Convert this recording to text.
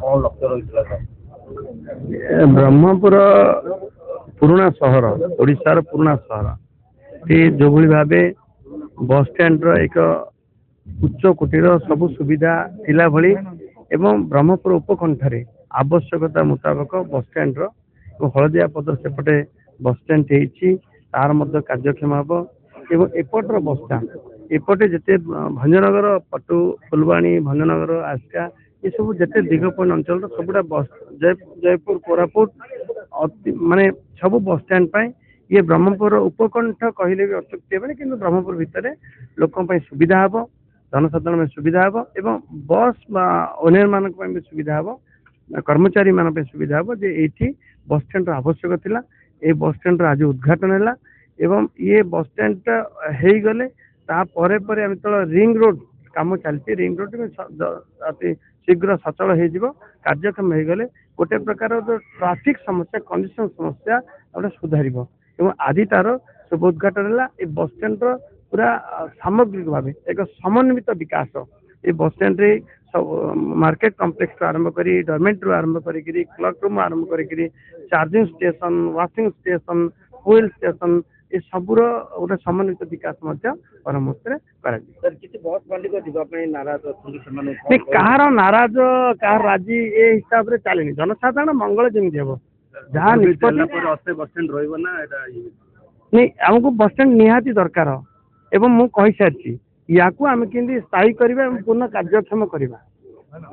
कौन लक्ष्य रही ब्रह्मपुर पुराना सहर ओडिशार पुराना सहर ये जो भाव बस स्टैंड एक उच्च कोटीर सब सुविधा थिला भली एवं ब्रह्मपुर उपकंठे आवश्यकता मुताबक बस स्टैंड हलदिया पद सेपटे बस स्टैंड तार कार्यक्षम हम एवं एपटर बस स्टैंड एपटे जिते भंजनगर पटु फुलवाणी भंजनगर आस्का ये सब जिते दिगपन अंचल सबुटा बस जयपुर कोरापुट माने सब बस स्टैंड ये ब्रह्मपुर उपकंठ कहले भी अत्युक्ति हेनी कि ब्रह्मपुर भितर लोक सुविधा हम जनसाधारण में सुविधा हम एवं बस ओनर मान भी सुविधा हम कर्मचारी मान सुविधा हम जे ये बस स्टैंड आवश्यक थिला ए बस स्टैंड आज उद्घाटन है एवं ये बस स्टैंड हो गले रिंग रोड काम चलती रिंग रोड में अति शीघ्र सचल हो कार्यक्षम हो गले गोटे प्रकार ट्राफिक समस्या कंडीशन समस्या सुधार एवं आज तार शुभ उद्घाटन है बस स्टैंड पूरा सामग्रिक भाव एक समन्वित विकास ये बस स्टैंड रे मार्केट कॉम्प्लेक्स आरंभ करी डॉर्मेंट आरंभ करी क्लर्क रूम आरंभ करी charging station washing station fuel station ये सबूर गोटे समन्वित विकास कहार नाराज कहार राजी ए हिसाब से चलनी जनसाधारण मंगल जमी हम जहाँ नहीं आमको बस स्टैंड निहाती दरकार एवं मुझे कही सारी या आम के स्थायी करवा पूर्ण कार्यक्षम करवा